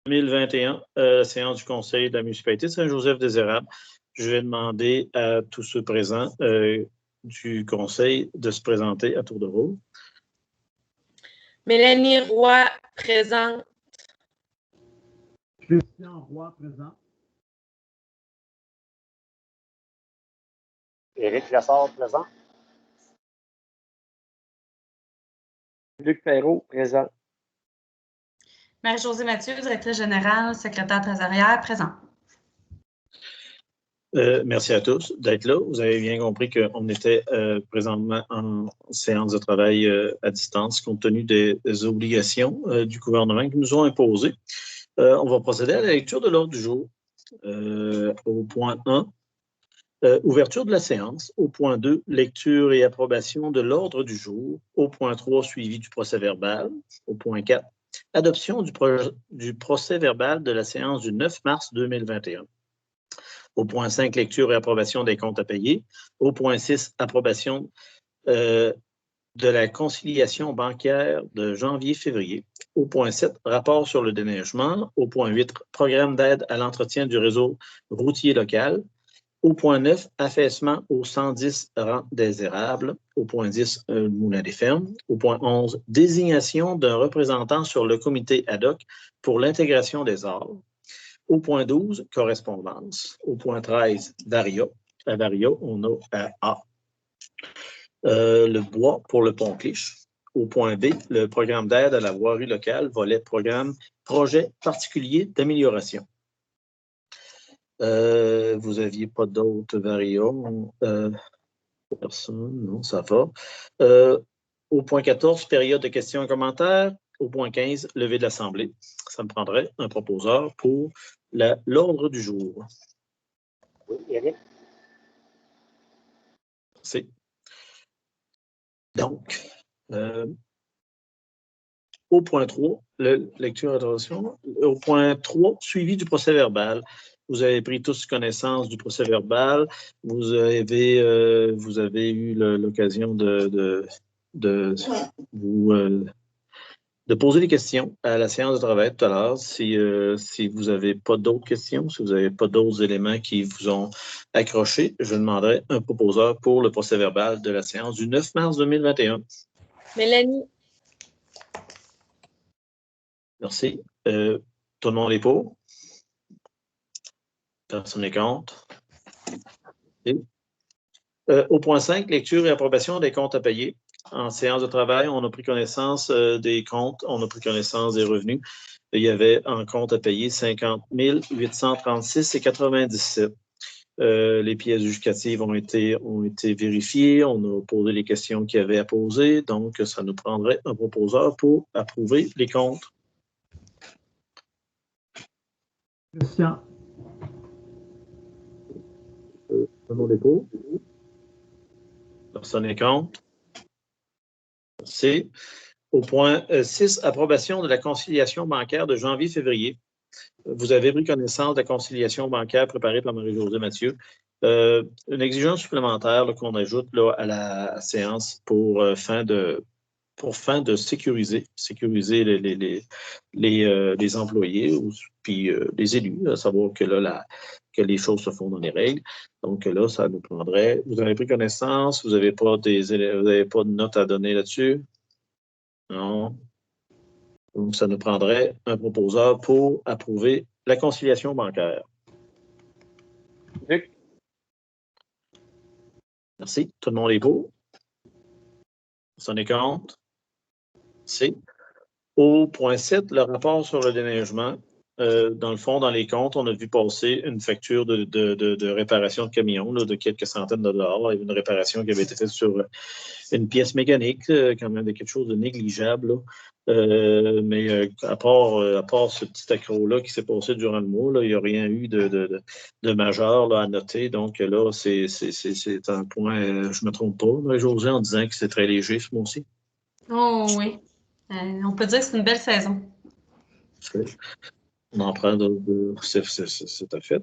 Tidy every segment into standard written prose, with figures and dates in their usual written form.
2021, la séance du Conseil de la municipalité de Saint-Joseph-des-Érables. Je vais demander à tous ceux présents du Conseil de se présenter à tour de rôle. Mélanie Roy, présente. Christian Roy, présent. Éric Lessard, présent. Luc Perrault, présent. Marie-Josée Mathieu, directrice générale, secrétaire trésorière, présent. Merci à tous d'être là. Vous avez bien compris qu'on était présentement en séance de travail à distance compte tenu des obligations du gouvernement qui nous ont imposées. On va procéder à la lecture de l'ordre du jour. Au point 1, ouverture de la séance. Au point 2, lecture et approbation de l'ordre du jour. Au point 3, suivi du procès-verbal. Au point 4, adoption du procès-verbal de la séance du 9 mars 2021. Au point 5, lecture et approbation des comptes à payer. Au point 6, approbation de la conciliation bancaire de janvier-février. Au point 7, rapport sur le déneigement. Au point 8, programme d'aide à l'entretien du réseau routier local. Au point 9, affaissement au 110 rang des Érables. Au point 10, moulin des fermes. Au point 11, désignation d'un représentant sur le comité ad hoc pour l'intégration des arts. Au point 12, correspondance. Au point 13, Varia. À Varia, on a un A. Le bois pour le pont Cliche. Au point B, le programme d'aide à la voirie locale, volet programme projet particulier d'amélioration. Vous n'aviez pas d'autres Varia? Personne, non, ça va. Au point 14, période de questions et commentaires. Au point 15, levée de l'Assemblée. Ça me prendrait un proposeur pour l'ordre du jour. Oui, Éric. Merci. Donc, au point 3, lecture et attention. Au point 3, suivi du procès-verbal. Vous avez pris tous connaissance du procès-verbal. Vous avez eu l'occasion de poser des questions à la séance de travail tout à l'heure. Si vous n'avez pas d'autres questions, si vous n'avez pas d'autres éléments qui vous ont accroché, je demanderai un proposeur pour le procès-verbal de la séance du 9 mars 2021. Mélanie. Merci. Tout le monde est pour? Personne n'est contre? Au point 5, lecture et approbation des comptes à payer. En séance de travail, on a pris connaissance des comptes, on a pris connaissance des revenus. Il y avait en compte à payer 50 836,97. Les pièces justificatives ont été vérifiées. On a posé les questions qu'il y avait à poser. Donc, ça nous prendrait un proposeur pour approuver les comptes. Christian. Tout le monde est pour? Personne n'est contre? Merci. Au point 6, approbation de la conciliation bancaire de janvier-février. Vous avez pris connaissance de la conciliation bancaire préparée par Marie-Josée Mathieu. Une exigence supplémentaire qu'on ajoute là, à la séance pour fin de sécuriser les employés puis les élus, à savoir que là, que les choses se font dans les règles. Donc là, ça nous prendrait. Vous avez pris connaissance, vous n'avez pas de notes à donner là-dessus? Non. Donc, ça nous prendrait un proposeur pour approuver la conciliation bancaire. Luc. Merci. Tout le monde est pour? Personne n'est contre? Merci. Au point 7, le rapport sur le déneigement. Dans le fond, dans les comptes, on a vu passer une facture de réparation de camion là, de quelques centaines de dollars. Il y avait une réparation qui avait été faite sur une pièce mécanique, quand même de quelque chose de négligeable. Mais à part ce petit accroc-là qui s'est passé durant le mois, là, il n'y a rien eu de majeur là, à noter. Donc là, c'est un point, je ne me trompe pas, Josée, en disant que c'est très léger ce mois-ci. Oh oui. On peut dire que c'est une belle saison. On en prend c'est à fait.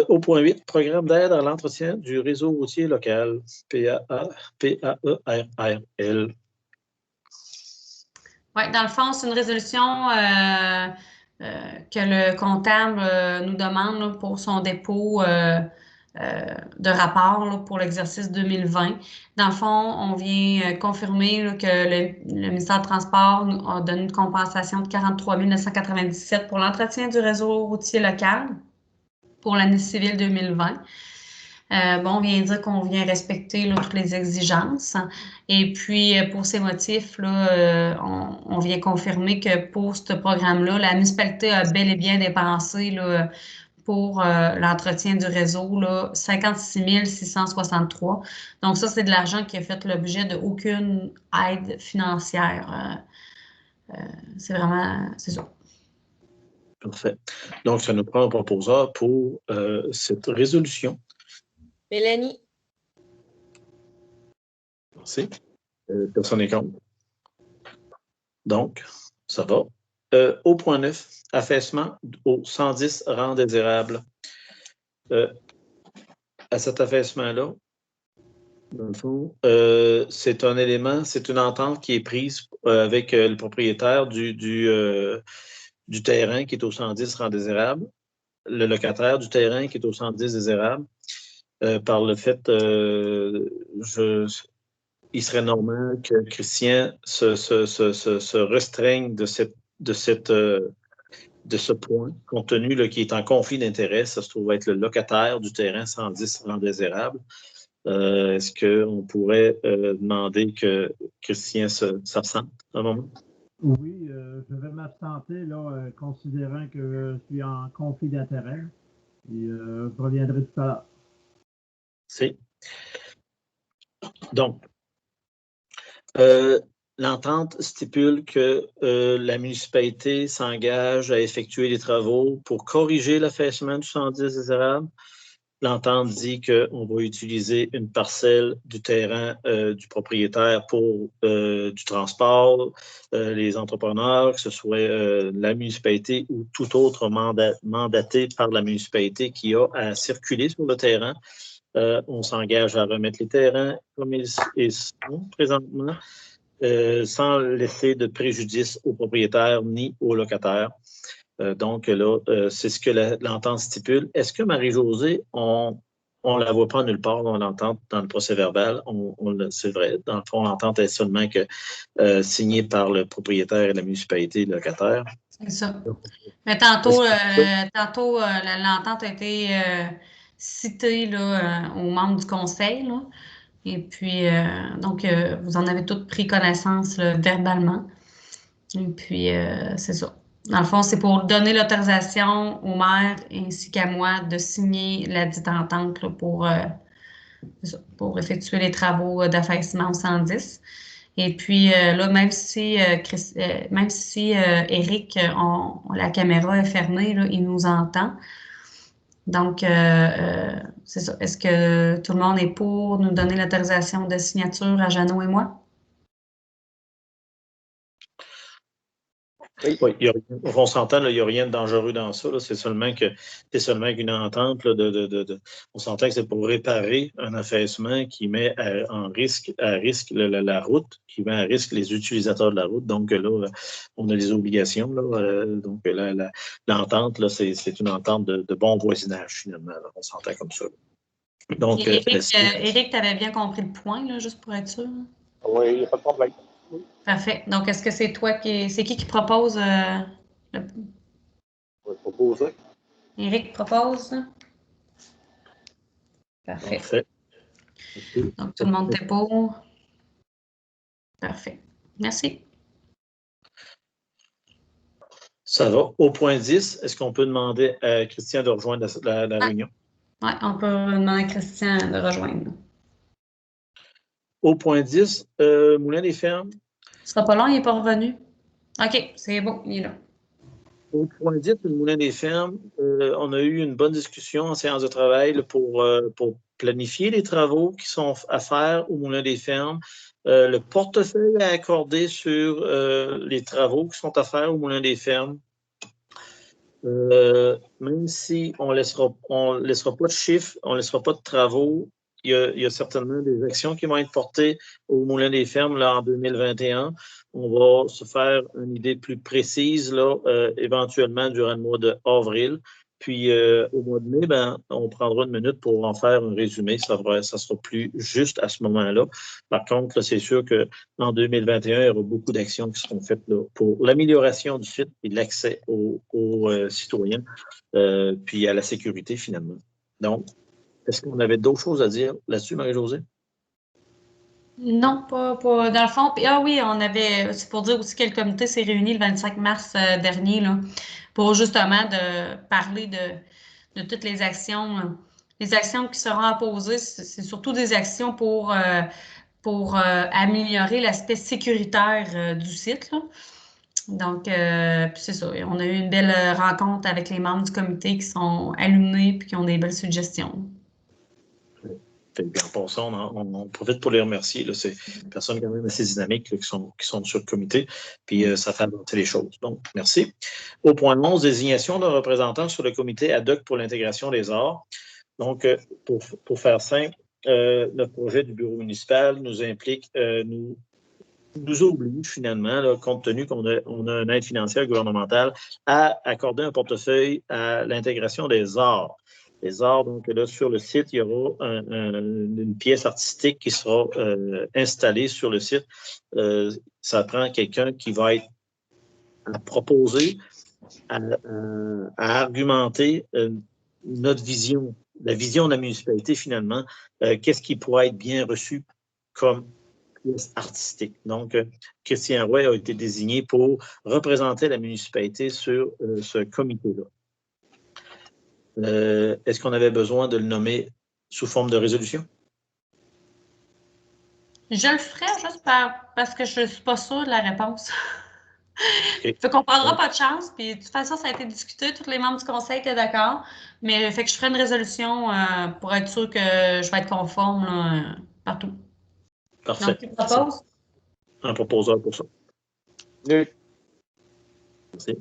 Au point 8, programme d'aide à l'entretien du réseau routier local, PAERL. Oui, dans le fond, c'est une résolution que le comptable nous demande là, pour son dépôt de rapport là, pour l'exercice 2020. Dans le fond, on vient confirmer là, que le ministère du Transport nous a donné une compensation de 43 997 pour l'entretien du réseau routier local pour l'année civile 2020. On vient dire qu'on vient respecter là, toutes les exigences. Et puis, pour ces motifs, là, on vient confirmer que pour ce programme-là, la municipalité a bel et bien dépensé là, pour l'entretien du réseau, là, 56 663. Donc, ça, c'est de l'argent qui a fait l'objet d'aucune aide financière. C'est vraiment, c'est ça. Parfait. Donc, ça nous prend un proposeur pour cette résolution. Mélanie, Merci. Personne n'est contre. Donc, ça va. Au point 9, affaissement au 110 rang désirable. À cet affaissement-là, dans le fond, c'est un élément, c'est une entente qui est prise avec le propriétaire du terrain qui est au 110 rang désirable, le locataire du terrain qui est au 110 désirable. Par le fait, il serait normal que Christian se restreigne de ce point, compte tenu qu'il est en conflit d'intérêt. Ça se trouve être le locataire du terrain 110 rang désirable. Est-ce qu'on pourrait demander que Christian s'absente un moment? Oui, je vais m'absenter, là, considérant que je suis en conflit d'intérêt. Et je reviendrai tout à l'heure. C'est. Donc, l'entente stipule que la municipalité s'engage à effectuer des travaux pour corriger l'affaissement du 110 désirable. L'entente dit qu'on va utiliser une parcelle du terrain du propriétaire pour du transport, les entrepreneurs, que ce soit la municipalité ou tout autre mandaté par la municipalité qui a à circuler sur le terrain. On s'engage à remettre les terrains comme ils sont présentement, sans laisser de préjudice aux propriétaires ni aux locataires. Donc là, c'est ce que l'entente stipule. Est-ce que Marie-Josée, on ne la voit pas nulle part dans l'entente, dans le procès-verbal? C'est vrai, dans le fond, l'entente est seulement signée par le propriétaire et la municipalité et le locataire. C'est ça. Mais tantôt, l'entente a été citée là, aux membres du conseil. Là. Et puis, donc, vous en avez toutes pris connaissance là, verbalement. Et puis, c'est ça. Dans le fond, c'est pour donner l'autorisation au maire ainsi qu'à moi de signer la dite entente là, pour effectuer les travaux d'affaissement au 110. Et puis là, même si Éric, la caméra est fermée, là, il nous entend. Donc, c'est ça. Est-ce que tout le monde est pour nous donner l'autorisation de signature à Jeannot et moi? Oui, on s'entend, il n'y a rien de dangereux dans ça. C'est seulement qu'une entente. Là, on s'entend que c'est pour réparer un affaissement qui met à risque la route, qui met à risque les utilisateurs de la route. Donc là, on a les obligations. Là, donc l'entente, là, c'est une entente de bon voisinage, finalement. Là, on s'entend comme ça. Donc, Éric, tu avais bien compris le point, là, juste pour être sûr? Oui, il n'y a pas de problème. Parfait. Donc, est-ce que c'est toi c'est qui propose Je vais proposer. Éric propose? Parfait. Parfait. Donc, tout le monde est pour? Parfait. Merci. Ça va. Au point 10, est-ce qu'on peut demander à Christian de rejoindre la réunion? Oui, on peut demander à Christian de rejoindre. Au point 10, Moulin des Fermes. Ce sera pas long, il n'est pas revenu. OK, c'est bon, il est là. Au point 10, le Moulin des Fermes, on a eu une bonne discussion en séance de travail là, pour planifier les travaux qui sont à faire au Moulin des Fermes. Le portefeuille à accorder sur les travaux qui sont à faire au Moulin des Fermes. Même si on laissera pas de chiffres, on ne laissera pas de travaux, il y a certainement des actions qui vont être portées au Moulin des Fermes là, en 2021. On va se faire une idée plus précise là, éventuellement durant le mois d'avril. Puis au mois de mai, ben, on prendra une minute pour en faire un résumé. Ça sera plus juste à ce moment-là. Par contre, c'est sûr qu'en 2021, il y aura beaucoup d'actions qui seront faites là, pour l'amélioration du site et l'accès aux citoyens, puis à la sécurité finalement. Donc, est-ce qu'on avait d'autres choses à dire là-dessus, Marie-Josée? Non, pas dans le fond. Puis, ah oui, c'est pour dire aussi que le comité s'est réuni le 25 mars dernier, là, pour justement de parler de toutes les actions. Les actions qui seront apposées, c'est surtout des actions pour améliorer l'aspect sécuritaire du site, là. Donc, puis c'est ça. On a eu une belle rencontre avec les membres du comité qui sont allumés et qui ont des belles suggestions. Puis en passant, on profite pour les remercier. C'est des personnes quand même assez dynamiques là, qui sont sur le comité. Puis ça fait avancer les choses. Donc, merci. Au point 11, désignation d'un représentant sur le comité ad hoc pour l'intégration des arts. Donc, pour faire simple, le projet du bureau municipal nous implique, nous oblige finalement, là, compte tenu qu'on a une aide financière gouvernementale, à accorder un portefeuille à l'intégration des arts. Les arts, donc là, sur le site, il y aura une pièce artistique qui sera installée sur le site. Ça prend quelqu'un qui va être à proposer, à argumenter notre vision, la vision de la municipalité finalement, qu'est-ce qui pourrait être bien reçu comme pièce artistique. Donc, Christian Roy a été désigné pour représenter la municipalité sur ce comité-là. Est-ce qu'on avait besoin de le nommer sous forme de résolution? Je le ferai juste parce que je ne suis pas sûre de la réponse. Okay. Fait qu'on ne prendra pas de chance, puis de toute façon, ça a été discuté, tous les membres du conseil étaient d'accord, mais fait que je ferai une résolution pour être sûr que je vais être conforme là, partout. Parfait. Donc, tu proposes? Un proposeur pour ça. Oui. Merci.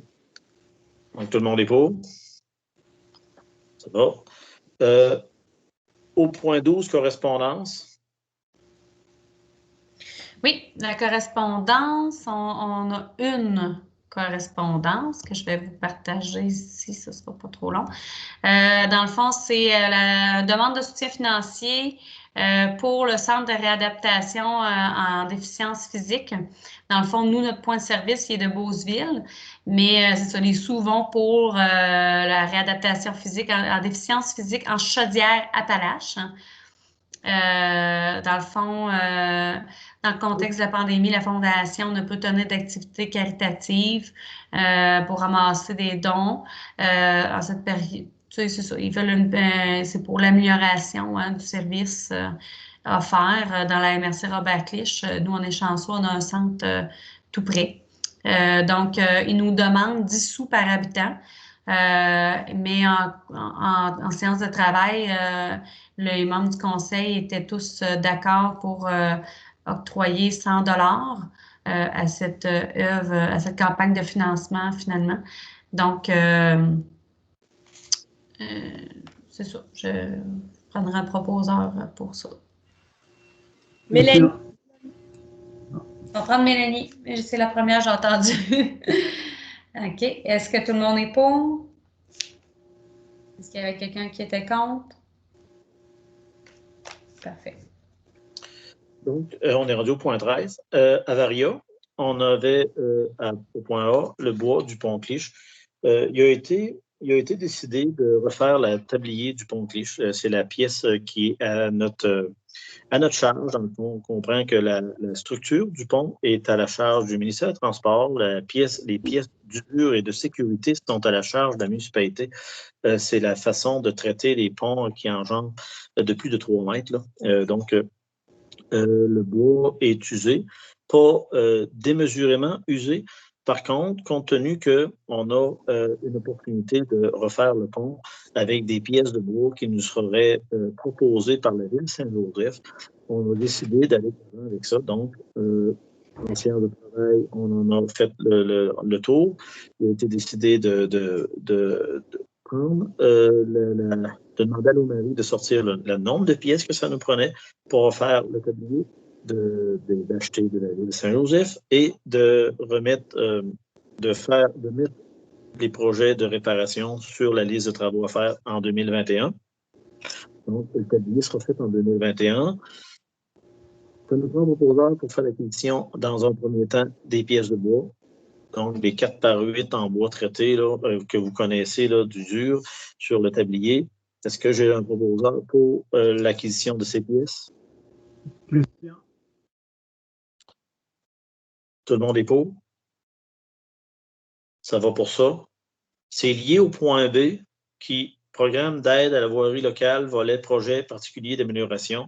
Donc, tout le monde est pour? Ça va. Au point 12, correspondance. Oui, la correspondance, on a une correspondance que je vais vous partager ici, ce ne sera pas trop long. Dans le fond, c'est la demande de soutien financier pour le centre de réadaptation en déficience physique. Dans le fond, nous, notre point de service, il est de Beauceville, mais c'est ça, les sous vont pour la réadaptation physique en déficience physique en Chaudière-Appalaches. Dans le fond, dans le contexte de la pandémie, la Fondation ne peut tenir d'activités caritatives pour ramasser des dons en cette période. Tu sais, c'est ça. Ils veulent c'est pour l'amélioration du service offert dans la MRC Robert Clich. Nous, on est chanceux, on a un centre tout près. Donc, ils nous demandent 10 sous par habitant. Mais en séance de travail, les membres du conseil étaient tous d'accord pour octroyer 100 $ à cette œuvre, à cette campagne de financement finalement. Donc, c'est ça. Je prendrai un proposeur pour ça. Mélanie. On va prendre Mélanie. C'est la première que j'ai entendue. OK. Est-ce que tout le monde est pour? Est-ce qu'il y avait quelqu'un qui était contre? Parfait. Donc, on est rendu au point 13. À Varia, on avait au point A le bois du pont Clich. Il a été décidé de refaire la tablier du pont Clich. C'est la pièce qui est à notre charge. Dans le fond, on comprend que la structure du pont est à la charge du ministère des Transports. Les pièces dures et de sécurité sont à la charge de la municipalité. C'est la façon de traiter les ponts qui engendrent de plus de 3 mètres. Là. Donc, le bois est usé, pas démesurément usé. Par contre, compte tenu qu'on a une opportunité de refaire le pont avec des pièces de bois qui nous seraient proposées par la ville Saint-Joseph, on a décidé d'aller avec ça. Donc, en séance de travail, on en a fait le tour. Il a été décidé de prendre de demander à nos mairies de sortir le nombre de pièces que ça nous prenait pour faire le tablier, d'acheter de la ville de Saint-Joseph et de remettre, de mettre les projets de réparation sur la liste de travaux à faire en 2021. Donc, le tablier sera fait en 2021. Ça nous prend un proposeur pour faire l'acquisition, dans un premier temps, des pièces de bois. Donc, des 4x8 en bois traité là, que vous connaissez, là, du dur, sur le tablier. Est-ce que j'ai un proposeur pour l'acquisition de ces pièces? Christian. Tout le monde est pour? Ça va pour ça. C'est lié au point B qui, programme d'aide à la voirie locale, volet projet particulier d'amélioration.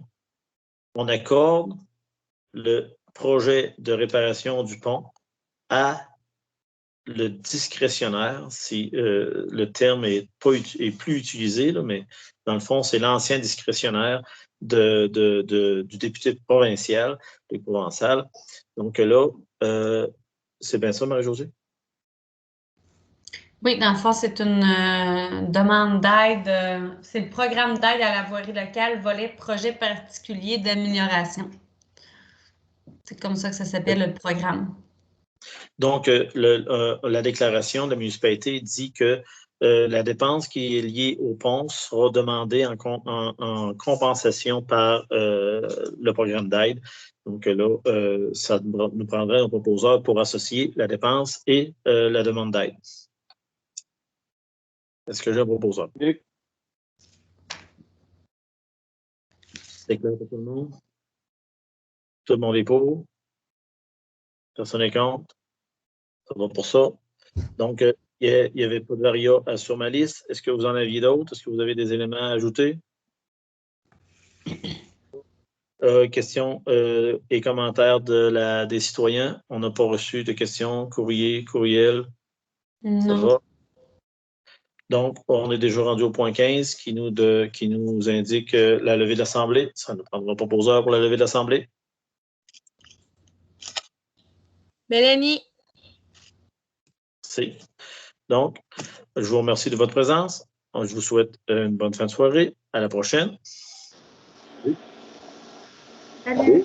On accorde le projet de réparation du pont à le discrétionnaire, si le terme est plus utilisé, là, mais dans le fond, c'est l'ancien discrétionnaire du député provincial, du Provençal. Donc là, c'est bien ça, Marie-Josée? Oui, dans le fond, c'est une demande d'aide. C'est le programme d'aide à la voirie locale, volet projet particulier d'amélioration. C'est comme ça que ça s'appelle, le programme. Donc, la déclaration de la municipalité dit que la dépense qui est liée au pont sera demandée en compensation par le programme d'aide. Donc là, ça nous prendrait un proposeur pour associer la dépense et la demande d'aide. Est-ce que j'ai un proposeur? Luc. C'est clair pour tout le monde? Tout le monde est pour? Personne n'est contre? Ça va pour ça. Donc, il n'y avait pas de varia sur ma liste. Est-ce que vous en aviez d'autres? Est-ce que vous avez des éléments à ajouter? Questions et commentaires des citoyens. On n'a pas reçu de questions, courriel. Non. Ça va? Donc, on est déjà rendu au point 15 qui nous indique la levée de l'Assemblée. Ça nous prendra un proposeur pour la levée de l'Assemblée. Mélanie. C'est. Donc, je vous remercie de votre présence. Je vous souhaite une bonne fin de soirée. À la prochaine. Salut.